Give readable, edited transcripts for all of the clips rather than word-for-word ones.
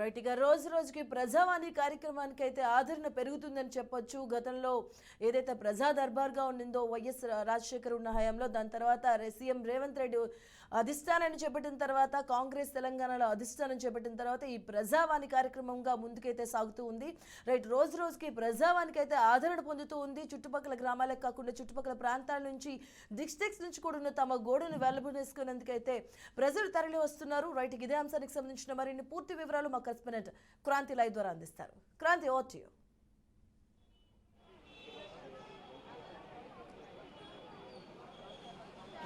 Right. ఇక రోజు రోజుకి ప్రజావాణి కార్యక్రమానికి అయితే ఆదరణ పెరుగుతుందని చెప్పొచ్చు. గతంలో ఏదైతే ప్రజా దర్బార్గా ఉండిందో వైఎస్ రాజశేఖర్ ఉన్న హయాంలో, దాని తర్వాత సీఎం రేవంత్ రెడ్డి అధిష్టానాన్ని చేపట్టిన తర్వాత, కాంగ్రెస్ తెలంగాణలో అధిష్టానం చేపట్టిన తర్వాత ఈ ప్రజావాణి కార్యక్రమంగా ముందుకైతే సాగుతూ ఉంది. రైట్. రోజు రోజుకి ప్రజావానికి అయితే ఆదరణ పొందుతూ ఉంది. చుట్టుపక్కల గ్రామాలకు కాకుండా చుట్టుపక్కల ప్రాంతాల నుంచి, డిస్ట్రిక్ట్స్ నుంచి కూడా తమ గోడును వెల్లబునేసుకునేందుకైతే ప్రజలు తరలి వస్తున్నారు. రైట్. ఇదే అంశానికి సంబంధించిన మరిన్ని పూర్తి వివరాలు మా కరెస్పాండెంట్ క్రాంతి లైవ్ ద్వారా అందిస్తారు. Kranti, over to you.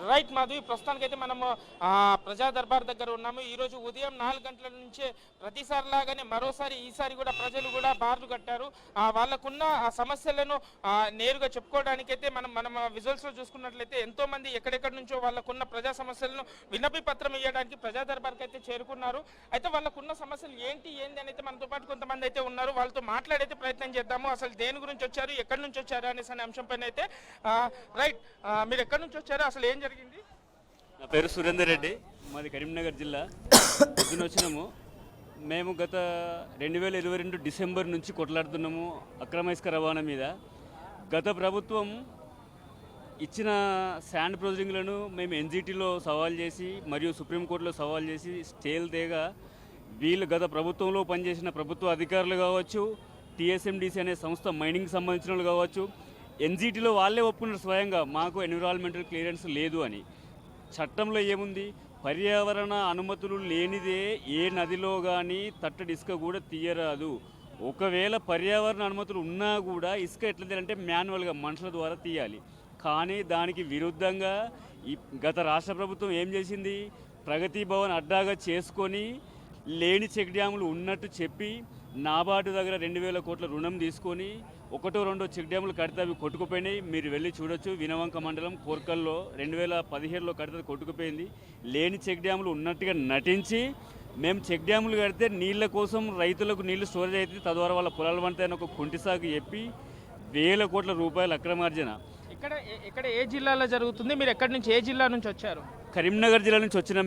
Right Madhavi, ప్రస్తుతానికైతే మనము ప్రజా దర్బార్ దగ్గర ఉన్నాము. ఈరోజు ఉదయం 4 గంటల నుంచే ప్రతిసారి లాగానే మరోసారి ఈసారి కూడా ప్రజలు కూడా బార్లు కట్టారు. వాళ్ళకున్న సమస్యలను నేరుగా చెప్పుకోవడానికైతే మనం విజువల్స్లో చూసుకున్నట్లయితే ఎంతో మంది ఎక్కడెక్కడి నుంచో వాళ్ళకున్న ప్రజా సమస్యలను విన్నపి పత్రం ఇవ్వడానికి ప్రజా దర్బార్కి అయితే చేరుకున్నారు. అయితే వాళ్ళకున్న సమస్యలు ఏంటి అని అయితే మనతో పాటు కొంతమంది అయితే ఉన్నారు. వాళ్ళతో మాట్లాడైతే ప్రయత్నం చేద్దాము. అసలు దేని గురించి వచ్చారు, ఎక్కడి నుంచి వచ్చారు అనేసి అనే అంశం పైన అయితే. రైట్, మీరు ఎక్కడి నుంచి వచ్చారు, అసలు ఏం జరిగింది? నా పేరు సురేందర్ రెడ్డి, మాది కరీంనగర్ జిల్లా. పొద్దున వచ్చినాము. మేము గత 2022 డిసెంబర్ నుంచి కొట్లాడుతున్నాము అక్రమ ఇసుక రవాణా మీద. గత ప్రభుత్వం ఇచ్చిన శాండ్ ప్రొసీడింగ్లను మేము ఎన్జిటిలో సవాల్ చేసి మరియు సుప్రీంకోర్టులో సవాల్ చేసి స్టేలు తేగా వీళ్ళు గత ప్రభుత్వంలో పనిచేసిన ప్రభుత్వ అధికారులు కావచ్చు, టీఎస్ఎండిసి అనే సంస్థ మైనింగ్ సంబంధించిన వాళ్ళు కావచ్చు, ఎన్జిటిలో వాళ్ళే ఒప్పుకున్నారు స్వయంగా మాకు ఎన్విరాన్మెంటల్ క్లియరెన్స్ లేదు అని. చట్టంలో ఏముంది? పర్యావరణ అనుమతులు లేనిదే ఏ నదిలో కానీ తట్టడి ఇసుక కూడా తీయరాదు. ఒకవేళ పర్యావరణ అనుమతులు ఉన్నా కూడా ఇసుక ఎట్లా తీయాలంటే మాన్యువల్గా మనుషుల ద్వారా తీయాలి. కానీ దానికి విరుద్ధంగా గత రాష్ట్ర ప్రభుత్వం ఏం చేసింది? ప్రగతి భవన్ అడ్డాగా చేసుకొని లేని చెక్ డ్యాములు ఉన్నట్టు చెప్పి నాబార్డు దగ్గర 2,000 కోట్ల రుణం తీసుకొని 1-2 చెక్ డ్యాములు కడితే అవి కొట్టుకుపోయినాయి. మీరు వెళ్ళి చూడొచ్చు. వినవంక మండలం కోర్కల్లో 2017లో కడితే కొట్టుకుపోయింది. లేని చెక్ డ్యాములు ఉన్నట్టుగా నటించి మేము చెక్ డ్యాములు కడితే నీళ్ళ కోసం రైతులకు నీళ్లు స్టోరేజ్ అవుతుంది, తద్వారా వాళ్ళ పొలాలు పండుతాయని ఒక కుంటి సాగు చెప్పి 1,000 కోట్ల రూపాయల అక్రమార్జన. ఇక్కడ ఏ జిల్లాలో జరుగుతుంది? మీరు ఎక్కడి నుంచి, ఏ జిల్లా నుంచి వచ్చారు? కరీంనగర్ జిల్లా నుంచి వచ్చినాం.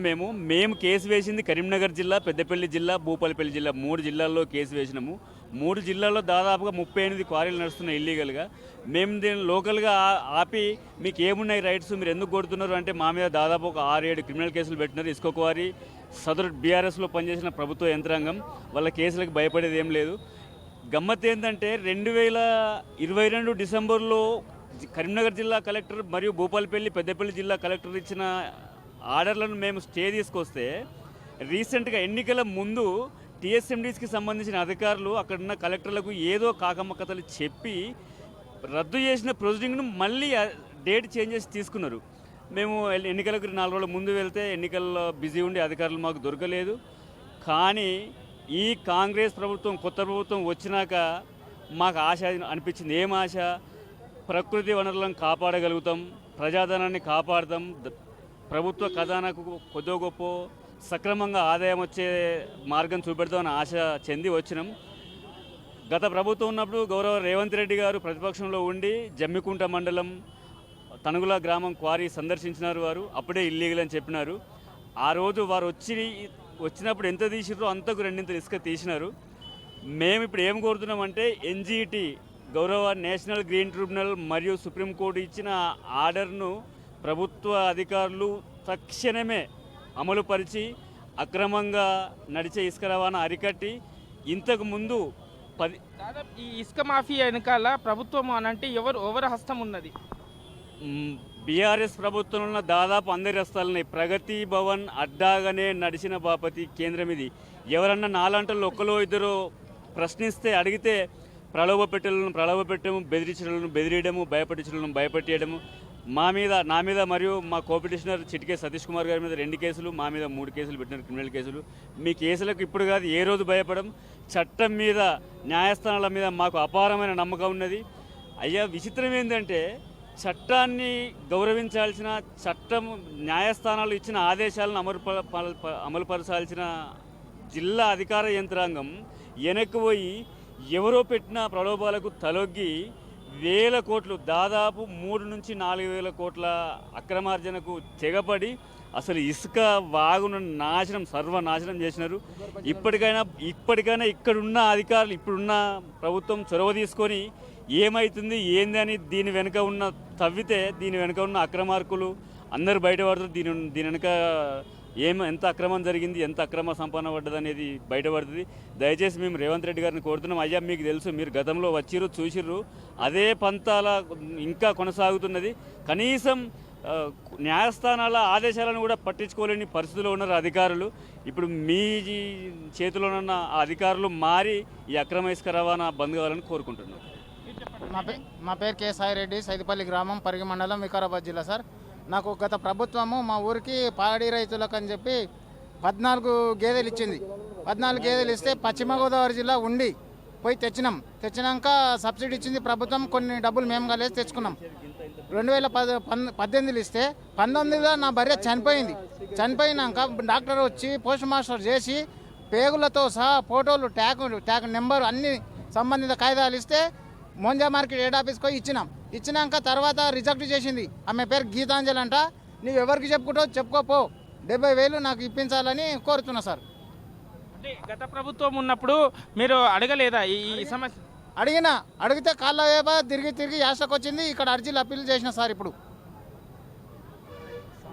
మేము కేసు వేసింది కరీంనగర్ జిల్లా, పెద్దపల్లి జిల్లా, భూపాలపల్లి జిల్లా 3 జిల్లాల్లో కేసు వేసినాము. 3 జిల్లాల్లో దాదాపుగా 38 క్వారీలు నడుస్తున్నాయి ఇల్లీగల్గా. మేము దీన్ని లోకల్గా ఆపి మీకు ఏమున్నాయి రైట్స్, మీరు ఎందుకు కొడుతున్నారు అంటే మా మీద దాదాపు ఒక 6-7 క్రిమినల్ కేసులు పెట్టినారు. ఇసుక క్వారీ సదరు బీఆర్ఎస్లో పనిచేసిన ప్రభుత్వ యంత్రాంగం వాళ్ళ కేసులకు భయపడేది ఏం లేదు. గమ్మత్ ఏంటంటే 2022 డిసెంబర్లో కరీంనగర్ జిల్లా కలెక్టర్ మరియు భూపాలపల్లి, పెద్దపల్లి జిల్లా కలెక్టర్ ఇచ్చిన ఆర్డర్లను మేము స్టే తీసుకొస్తే రీసెంట్గా ఎన్నికల ముందు టీఎస్ఎండిసికి సంబంధించిన అధికారులు అక్కడున్న కలెక్టర్లకు ఏదో కాకమ్మకథలు చెప్పి రద్దు చేసిన ప్రొసీడింగ్ను మళ్ళీ డేట్ చేంజ్ చేసి తీసుకున్నారు. మేము ఎన్నికలకు 4 రోజుల ముందు వెళ్తే ఎన్నికల్లో బిజీ ఉండి అధికారులు మాకు దొరకలేదు. కానీ ఈ కాంగ్రెస్ ప్రభుత్వం, కొత్త ప్రభుత్వం వచ్చినాక మాకు ఆశ అనిపించింది. ఏం ఆశ? ప్రకృతి వనరులను కాపాడగలుగుతాం, ప్రజాధనాన్ని కాపాడతాం, ప్రభుత్వ ఖజానాకు కొద్దో గొప్ప సక్రమంగా ఆదాయం వచ్చే మార్గం చూపెడతామని ఆశ చెంది వచ్చినాం. గత ప్రభుత్వం ఉన్నప్పుడు గౌరవ రేవంత్ రెడ్డి గారు ప్రతిపక్షంలో ఉండి జమ్మికుంట మండలం తనుగుల గ్రామం క్వారీ సందర్శించినారు. వారు అప్పుడే ఇల్లీగల్ అని చెప్పినారు. ఆ రోజు వారు వచ్చినప్పుడు ఎంత తీసినారో అంతకు 2 ఇసుక తీసినారు. మేము ఇప్పుడు ఏం కోరుతున్నామంటే ఎన్జిటి, గౌరవ నేషనల్ గ్రీన్ ట్రిబ్యునల్ మరియు సుప్రీంకోర్టు ఇచ్చిన ఆర్డర్ను ప్రభుత్వ అధికారులు తక్షణమే అమలుపరిచి అక్రమంగా నడిచే ఇసుక రవాణా అరికట్టి, ఇంతకు ముందు దాదాపు ఈ ఇసుక మాఫియా వెనకాల ప్రభుత్వం అనంటే ఎవరి హస్తం ఉన్నది? బీఆర్ఎస్ ప్రభుత్వంలో ఉన్న దాదాపు అందరి హస్తాలున్నాయి. ప్రగతి భవన్ అడ్డాగానే నడిచిన బాపతి కేంద్రం ఇది. ఎవరన్నా నాలాంటి ఒక్కలో ఇద్దరు ప్రశ్నిస్తే, అడిగితే ప్రలోభపెట్టము, బెదిరియడము, భయపెట్టేయడము. నా మీద మరియు మా కోపిటిషనర్ చిటికే సతీష్ కుమార్ గారి మీద 2 కేసులు, మా మీద 3 కేసులు పెట్టినారు, క్రిమినల్ కేసులు. మీ కేసులకు ఇప్పుడు కాదు, ఏ రోజు భయపడం. చట్టం మీద, న్యాయస్థానాల మీద మాకు అపారమైన నమ్మకం ఉన్నది. అయ్యా, విచిత్రం ఏంటంటే చట్టాన్ని గౌరవించాల్సిన, చట్టం న్యాయస్థానాలు ఇచ్చిన ఆదేశాలను అమలుపరచాల్సిన జిల్లా అధికార యంత్రాంగం వెనక్కి పోయి ఎవరో పెట్టిన ప్రలోభాలకు తలొగ్గి 1,000 కోట్లు, దాదాపు 3 నుంచి 4,000 కోట్ల అక్రమార్జనకు తెగపడి అసలు ఇసుక వాగును నాశనం సర్వనాశనం చేసినారు. ఇప్పటికైనా ఇక్కడున్న అధికారులు ఇప్పుడున్న ప్రభుత్వం చొరవ తీసుకొని ఏమవుతుంది ఏంది అని దీని వెనుక ఉన్న తవ్వితే దీని వెనుక ఉన్న అక్రమార్కులు అందరూ బయటపడతారు. దీని వెనుక ఎంత అక్రమం జరిగింది, ఎంత అక్రమ సంపాదన పడ్డది అనేది బయటపడుతుంది. దయచేసి మేము రేవంత్ రెడ్డి గారిని కోరుతున్నాం, అయ్యా మీకు తెలుసు, మీరు గతంలో వచ్చిర్రు చూసిర్రు, అదే పంతాల ఇంకా కొనసాగుతున్నది. కనీసం న్యాయస్థానాల ఆదేశాలను కూడా పట్టించుకోలేని పరిస్థితిలో ఉన్నారు అధికారులు. ఇప్పుడు మీ చేతిలోనున్న ఆ అధికారులు మారి ఈ అక్రమ ఇసుక రవాణా బంద్ కావాలని కోరుకుంటున్నాం. మా పేరు కె సాయిరెడ్డి, సైదిపల్లి గ్రామం, పరిగి మండలం, వికారాబాద్ జిల్లా. సార్, నాకు గత ప్రభుత్వము మా ఊరికి పాడి రైతులకు అని చెప్పి 14 గేదెలు ఇచ్చింది. 14 గేదెలు ఇస్తే పశ్చిమ గోదావరి జిల్లా ఉండి పోయి తెచ్చినాక సబ్సిడీ ఇచ్చింది ప్రభుత్వం. కొన్ని డబ్బులు మేము కలిసి తెచ్చుకున్నాం. 2018 ఇస్తే 19లో నా భార్య చనిపోయింది. చనిపోయినాక డాక్టర్ వచ్చి పోస్ట్ మాస్టర్ చేసి పేగులతో సహా ఫోటోలు ట్యాగ్ నెంబర్ అన్ని సంబంధిత కాగితాలు ఇస్తే మోంజా మార్కెట్ హెడ్ ఆఫీస్కి పోయి ఇచ్చినాక తర్వాత రిజెక్ట్ చేసింది. ఆమె పేరు గీతాంజలి అంట. నువ్వు ఎవరికి చెప్పుకుంటావు చెప్పుకోపో, 70,000 నాకు ఇప్పించాలని కోరుతున్నా సార్. అంటే గత ప్రభుత్వం ఉన్నప్పుడు మీరు అడగలేదా ఈ సమస్య? అడిగితే కాళ్ళ వేప తిరిగి యాసకు వచ్చింది. ఇక్కడ అర్జీలు అప్పీల్ చేసిన సార్. ఇప్పుడు